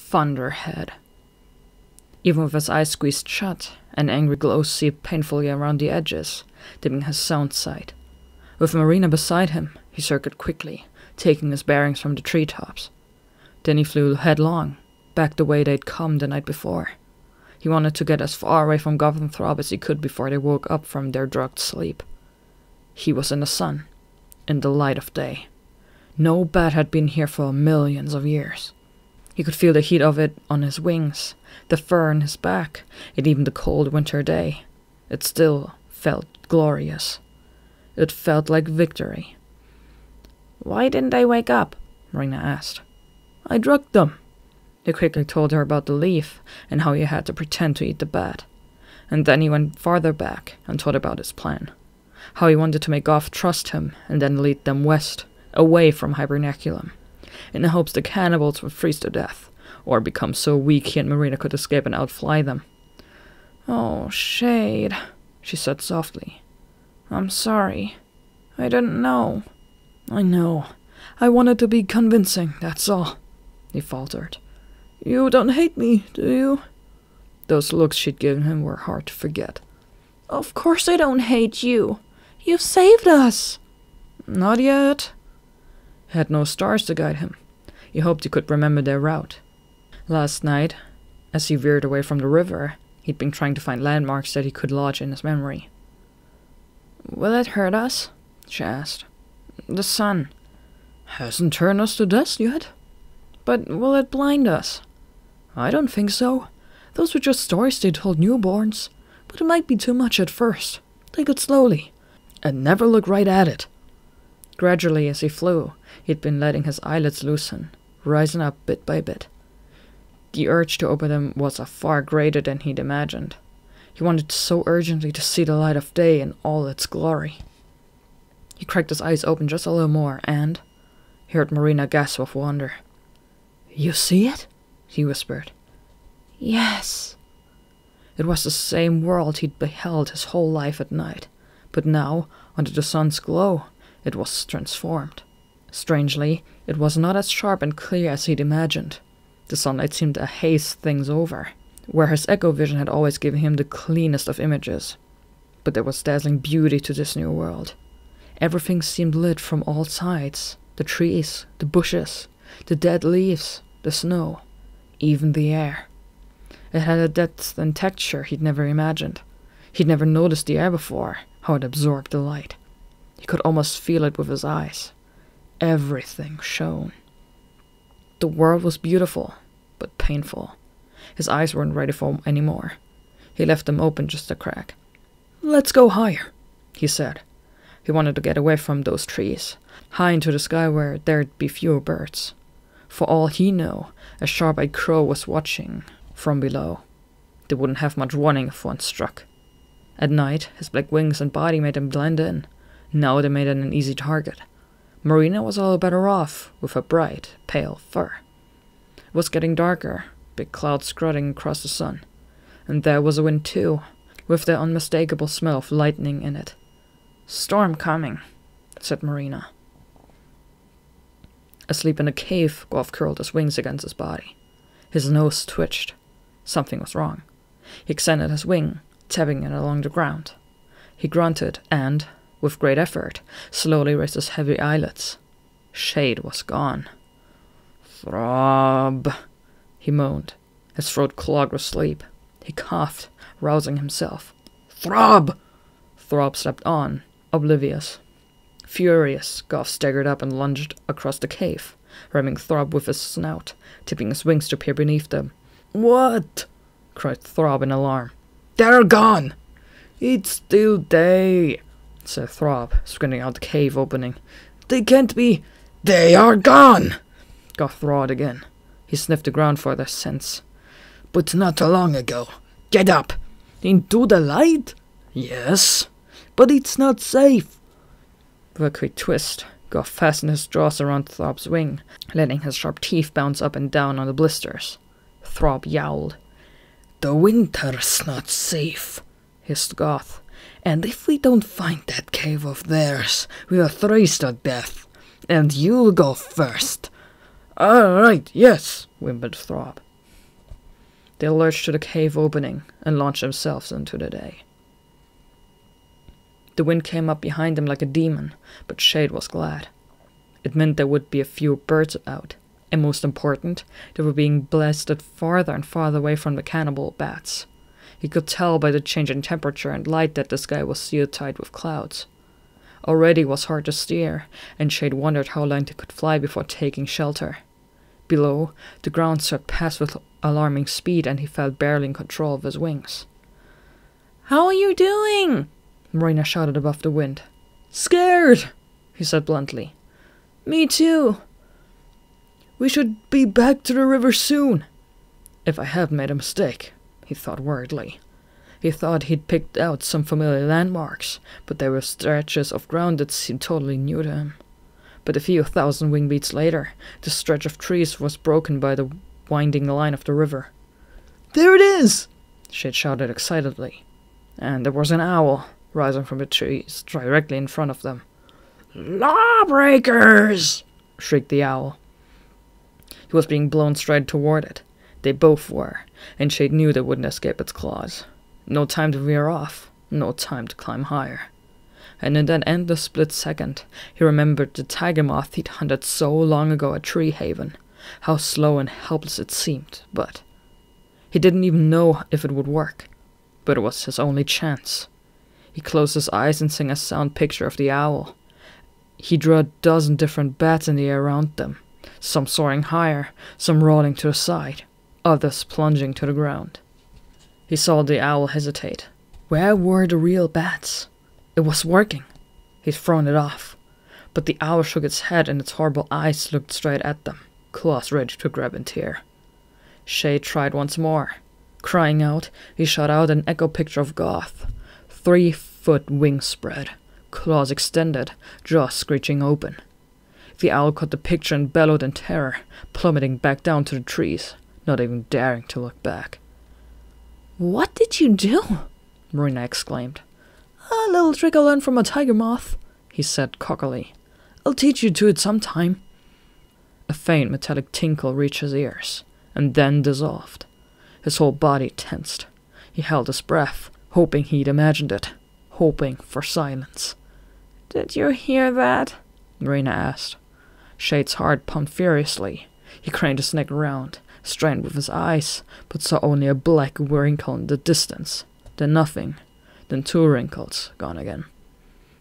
Thunderhead. Even with his eyes squeezed shut, an angry glow seeped painfully around the edges, dimming his sound sight. With Marina beside him, he circled quickly, taking his bearings from the treetops. Then he flew headlong, back the way they'd come the night before. He wanted to get as far away from Gothenthrob as he could before they woke up from their drugged sleep. He was in the sun, in the light of day. No bat had been here for millions of years. He could feel the heat of it on his wings, the fur on his back, and even the cold winter day. It still felt glorious. It felt like victory. "Why didn't they wake up?" Marina asked. "I drugged them." He quickly told her about the leaf and how he had to pretend to eat the bat. And then he went farther back and told about his plan. How he wanted to make Goth trust him and then lead them west, away from Hibernaculum, in the hopes the cannibals would freeze to death, or become so weak he and Marina could escape and outfly them. "Oh, Shade," she said softly. "I'm sorry. I didn't know." "I know. I wanted to be convincing, that's all," he faltered. "You don't hate me, do you?" Those looks she'd given him were hard to forget. "Of course I don't hate you. You've saved us." "Not yet." He had no stars to guide him. He hoped he could remember their route. Last night, as he veered away from the river, he'd been trying to find landmarks that he could lodge in his memory. "Will it hurt us?" she asked. "The sun hasn't turned us to dust yet." "But will it blind us?" "I don't think so. Those were just stories they told newborns. But it might be too much at first. Take it slowly. And never look right at it." Gradually, as he flew, he'd been letting his eyelids loosen, rising up bit by bit. The urge to open them was far greater than he'd imagined. He wanted so urgently to see the light of day in all its glory. He cracked his eyes open just a little more and heard Marina gasp with wonder. "You see it?" he whispered. "Yes." It was the same world he'd beheld his whole life at night, but now, under the sun's glow, it was transformed. Strangely, it was not as sharp and clear as he'd imagined. The sunlight seemed to haze things over, where his echo vision had always given him the cleanest of images. But there was dazzling beauty to this new world. Everything seemed lit from all sides. The trees, the bushes, the dead leaves, the snow, even the air. It had a depth and texture he'd never imagined. He'd never noticed the air before, how it absorbed the light. He could almost feel it with his eyes. Everything shone. The world was beautiful, but painful. His eyes weren't ready for him anymore. He left them open just a crack. "Let's go higher," he said. He wanted to get away from those trees, high into the sky where there'd be fewer birds. For all he knew, a sharp-eyed crow was watching from below. They wouldn't have much warning if one struck. At night, his black wings and body made him blend in. Now they made him an easy target. Marina was all better off with her bright, pale fur. It was getting darker, big clouds scudding across the sun. And there was a wind too, with the unmistakable smell of lightning in it. "Storm coming," said Marina. Asleep in a cave, Goth curled his wings against his body. His nose twitched. Something was wrong. He extended his wing, tapping it along the ground. He grunted and, with great effort, slowly raised his heavy eyelids. Shade was gone. "Throb," he moaned, his throat clogged with sleep. He coughed, rousing himself. "Throb!" Throb slept on, oblivious. Furious, Goth staggered up and lunged across the cave, ramming Throb with his snout, tipping his wings to peer beneath them. "What?" cried Throb in alarm. "They're gone!" "It's still day," said Throb, squinting out the cave opening. "They can't be. They are gone!" Goth roared again. He sniffed the ground for their scents. "But not long ago. Get up!" "Into the light?" "Yes. But it's not safe." With a quick twist, Goth fastened his jaws around Throb's wing, letting his sharp teeth bounce up and down on the blisters. Throb yowled. "The winter's not safe," hissed Goth. "And if we don't find that cave of theirs, we'll freeze to death. And you'll go first." "All right, yes," whimpered Throb. They lurched to the cave opening and launched themselves into the day. The wind came up behind them like a demon, but Shade was glad. It meant there would be a few birds out, and most important, they were being blasted farther and farther away from the cannibal bats. He could tell by the change in temperature and light that the sky was sealed tight with clouds. Already it was hard to steer, and Shade wondered how long they could fly before taking shelter. Below, the ground swept past with alarming speed, and he felt barely in control of his wings. "How are you doing?" Marina shouted above the wind. "Scared," he said bluntly. "Me too." "We should be back to the river soon." If I hadn't made a mistake, he thought worriedly. He thought he'd picked out some familiar landmarks, but there were stretches of ground that seemed totally new to him. But a few thousand wing beats later, the stretch of trees was broken by the winding line of the river. "There it is!" Shade shouted excitedly. And there was an owl rising from the trees directly in front of them. "Lawbreakers!" shrieked the owl. He was being blown straight toward it. They both were, and Shade knew they wouldn't escape its claws. No time to veer off, no time to climb higher. And in that endless split second, he remembered the tiger moth he'd hunted so long ago at Tree Haven. How slow and helpless it seemed, but he didn't even know if it would work. But it was his only chance. He closed his eyes and sang a sound picture of the owl. He drew a dozen different bats in the air around them, some soaring higher, some rolling to the side, others plunging to the ground. He saw the owl hesitate. Where were the real bats? It was working. He'd thrown it off. But the owl shook its head and its horrible eyes looked straight at them, claws ready to grab and tear. Shade tried once more. Crying out, he shot out an echo picture of Goth. 3-foot wing spread, claws extended, jaws screeching open. The owl caught the picture and bellowed in terror, plummeting back down to the trees, not even daring to look back. "What did you do?" Marina exclaimed. "A little trick I learned from a tiger moth," he said cockily. "I'll teach you to it sometime." A faint metallic tinkle reached his ears, and then dissolved. His whole body tensed. He held his breath, hoping he'd imagined it, hoping for silence. "Did you hear that?" Marina asked. Shade's heart pumped furiously. He craned his neck around, strained with his eyes, but saw only a black wrinkle in the distance. Then nothing. Then 2 wrinkles, gone again.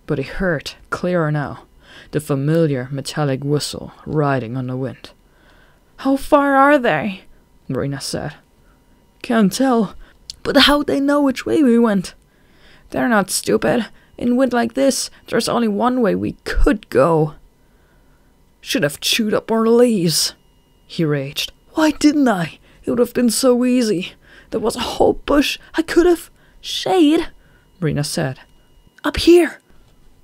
But he heard, clearer now, the familiar metallic whistle riding on the wind. "How far are they?" Marina said. "Can't tell. But how'd they know which way we went?" "They're not stupid. In wind like this, there's only one way we could go." "Should have chewed up our leaves," he raged. "Why didn't I? It would have been so easy. There was a whole bush. I could have—" "Shade," Marina said. "Up here."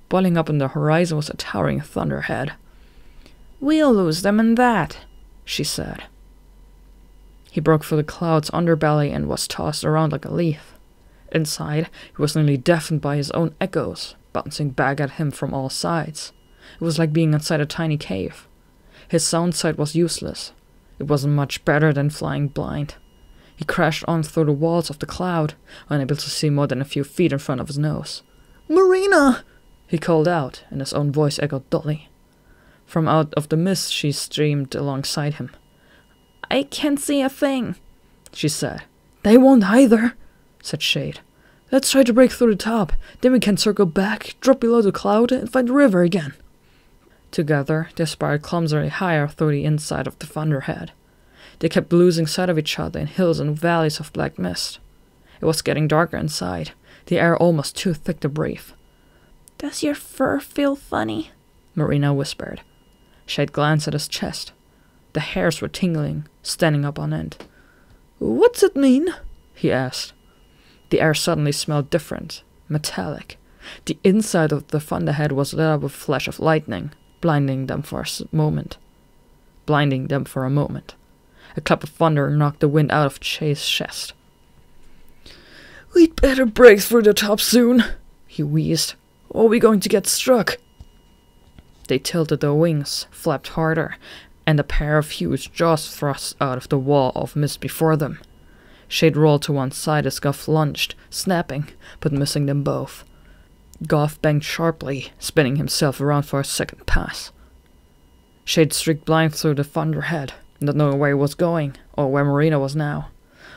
Boiling up on the horizon was a towering Thunderhead. "We'll lose them in that," she said. He broke through the cloud's underbelly and was tossed around like a leaf. Inside, he was nearly deafened by his own echoes, bouncing back at him from all sides. It was like being inside a tiny cave. His sound sight was useless. It wasn't much better than flying blind. He crashed on through the walls of the cloud, unable to see more than a few feet in front of his nose. "Marina!" he called out, and his own voice echoed dully. From out of the mist she streamed alongside him. "I can't see a thing," she said. "They won't either," said Shade. "Let's try to break through the top, then we can circle back, drop below the cloud, and find the river again." Together, they spiraled clumsily higher through the inside of the Thunderhead. They kept losing sight of each other in hills and valleys of black mist. It was getting darker inside, the air almost too thick to breathe. "Does your fur feel funny?" Marina whispered. Shade glanced at his chest. The hairs were tingling, standing up on end. "What's it mean?" he asked. The air suddenly smelled different, metallic. The inside of the Thunderhead was lit up with a flash of lightning, blinding them for a moment. A clap of thunder knocked the wind out of Shade's chest. "We'd better break through the top soon," he wheezed, "or we're going to get struck." They tilted their wings, flapped harder, and a pair of huge jaws thrust out of the wall of mist before them. Shade rolled to one side as Goff lunged, snapping, but missing them both. Goff banged sharply, spinning himself around for a second pass. Shade streaked blind through the Thunderhead, not knowing where he was going, or where Marina was now.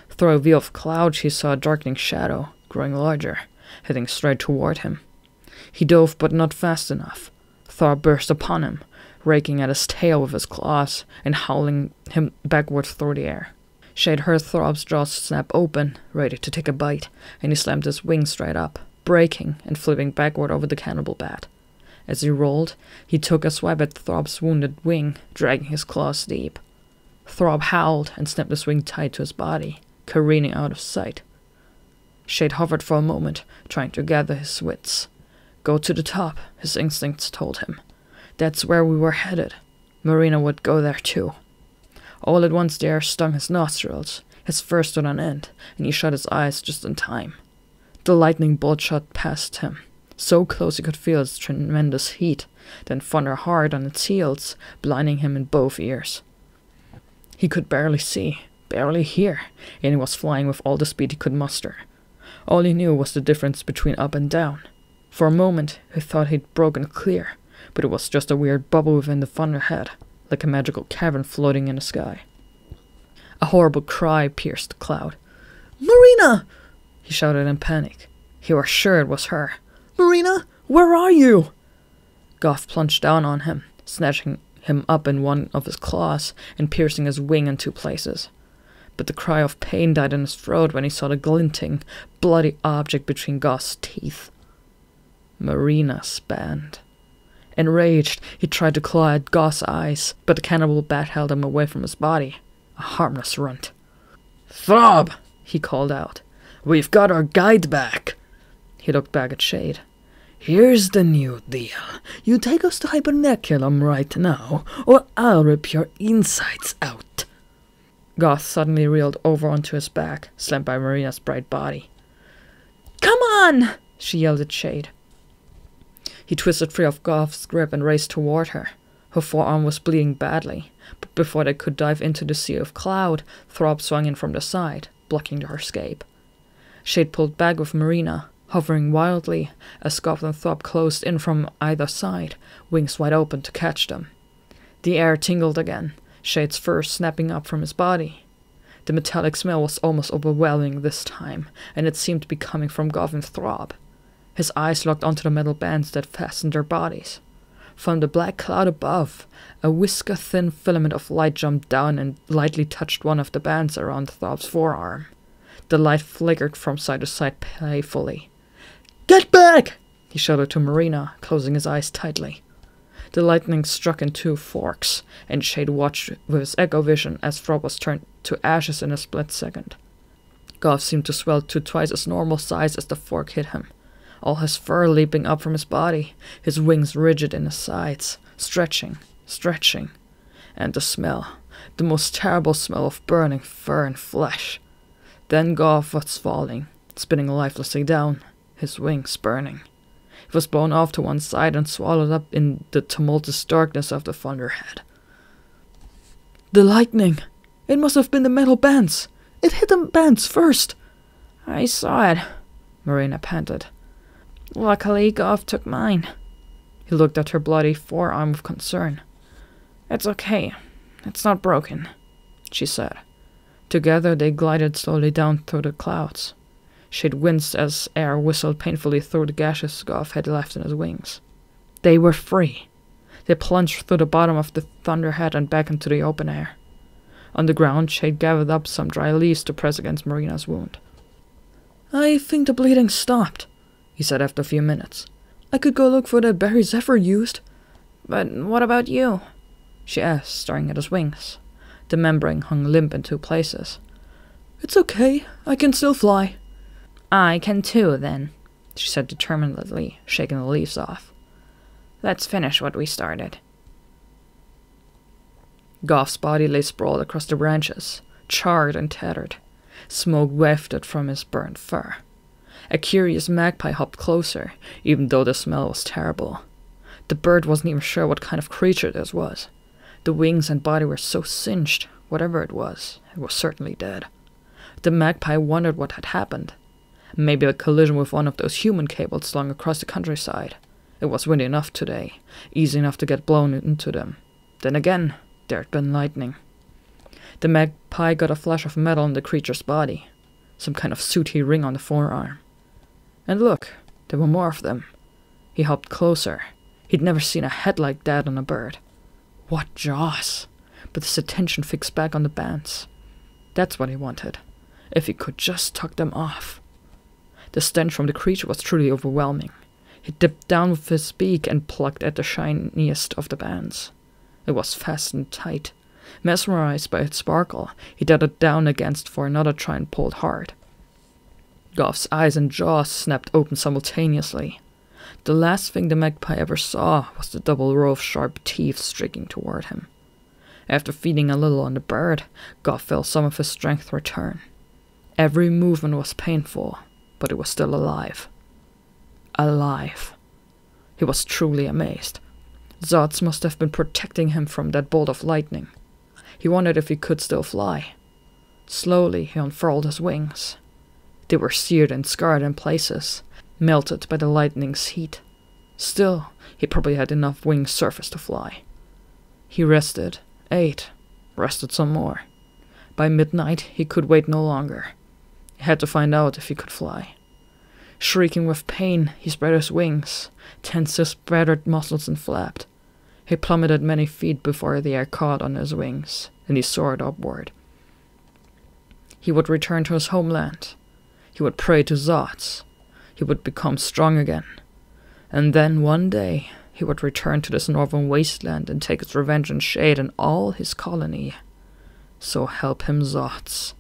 Through a veil of clouds he saw a darkening shadow, growing larger, heading straight toward him. He dove, but not fast enough. Thor burst upon him, raking at his tail with his claws, and howling him backward through the air. Shade heard Thor's jaws snap open, ready to take a bite, and he slammed his wings straight up, breaking and flipping backward over the cannibal bat. As he rolled, he took a swipe at Thor's wounded wing, dragging his claws deep. Thor howled and snapped his wing tight to his body, careening out of sight. Shade hovered for a moment, trying to gather his wits. Go to the top, his instincts told him. That's where we were headed. Marina would go there too. All at once the air stung his nostrils, his fur stood on end, and he shut his eyes just in time. The lightning bolt shot past him, so close he could feel its tremendous heat, then thunder hard on its heels, blinding him in both ears. He could barely see, barely hear, and he was flying with all the speed he could muster. All he knew was the difference between up and down. For a moment he thought he'd broken clear, but it was just a weird bubble within the Thunderhead, like a magical cavern floating in the sky. A horrible cry pierced the cloud. "Marina!" he shouted in panic. He was sure it was her. "Marina, where are you?" Goff plunged down on him, snatching him up in one of his claws and piercing his wing in 2 places. But the cry of pain died in his throat when he saw the glinting, bloody object between Goff's teeth. Marina's band. Enraged, he tried to claw at Goff's eyes, but the cannibal bat held him away from his body, a harmless runt. "Throb!" he called out. "We've got our guide back!" He looked back at Shade. "Here's the new deal. You take us to Hibernaculum right now, or I'll rip your insides out." Goff suddenly reeled over onto his back, slammed by Marina's bright body. "Come on!" she yelled at Shade. He twisted free of Goff's grip and raced toward her. Her forearm was bleeding badly, but before they could dive into the sea of cloud, Throb swung in from the side, blocking their escape. Shade pulled back with Marina, hovering wildly as Goff and Throb closed in from either side, wings wide open to catch them. The air tingled again, Shade's fur snapping up from his body. The metallic smell was almost overwhelming this time, and it seemed to be coming from Goff and Throb. His eyes locked onto the metal bands that fastened their bodies. From the black cloud above, a whisker-thin filament of light jumped down and lightly touched one of the bands around Throb's forearm. The light flickered from side to side playfully. "Get back!" he shouted to Marina, closing his eyes tightly. The lightning struck in 2 forks, and Shade watched with his echo vision as Throb was turned to ashes in a split second. Goff seemed to swell to twice its normal size as the fork hit him, all his fur leaping up from his body, his wings rigid in his sides, stretching, and the smell, the most terrible smell of burning fur and flesh. Then Goff was falling, spinning lifelessly down, his wings burning. He was blown off to one side and swallowed up in the tumultuous darkness of the Thunderhead. "The lightning! It must have been the metal bands! It hit the bands first!" "I saw it," Marina panted. "Luckily, Goff took mine." He looked at her bloody forearm with concern. "It's okay. It's not broken," she said. Together they glided slowly down through the clouds. Shade winced as air whistled painfully through the gashes Goff had left in his wings. They were free. They plunged through the bottom of the Thunderhead and back into the open air. On the ground, Shade gathered up some dry leaves to press against Marina's wound. "I think the bleeding stopped," he said after a few minutes. "I could go look for that Barry Zephyr used." "But what about you?" she asked, staring at his wings. The membrane hung limp in 2 places. "It's okay. I can still fly." "I can too, then," she said determinedly, shaking the leaves off. "Let's finish what we started." Goff's body lay sprawled across the branches, charred and tattered. Smoke wafted from his burnt fur. A curious magpie hopped closer, even though the smell was terrible. The bird wasn't even sure what kind of creature this was. The wings and body were so singed, whatever it was certainly dead. The magpie wondered what had happened. Maybe a collision with one of those human cables slung across the countryside. It was windy enough today, easy enough to get blown into them. Then again, there had been lightning. The magpie got a flash of metal in the creature's body, some kind of sooty ring on the forearm. And look, there were more of them. He hopped closer. He'd never seen a head like that on a bird. What jaws! But his attention fixed back on the bands. That's what he wanted. If he could just tuck them off. The stench from the creature was truly overwhelming. He dipped down with his beak and plucked at the shiniest of the bands. It was fastened tight. Mesmerized by its sparkle, he darted down against for another try and pulled hard. Goff's eyes and jaws snapped open simultaneously. The last thing the magpie ever saw was the double row of sharp teeth streaking toward him. After feeding a little on the bird, Goff felt some of his strength return. Every movement was painful, but it was still alive. Alive. He was truly amazed. Zots must have been protecting him from that bolt of lightning. He wondered if he could still fly. Slowly he unfurled his wings. They were seared and scarred in places, melted by the lightning's heat. Still, he probably had enough wing surface to fly. He rested, ate, rested some more. By midnight, he could wait no longer. He had to find out if he could fly. Shrieking with pain, he spread his wings, tensed his battered muscles and flapped. He plummeted many feet before the air caught on his wings, and he soared upward. He would return to his homeland. He would pray to Zots. He would become strong again. And then one day, he would return to this northern wasteland and take his revenge on Shade and all his colony. So help him Zots.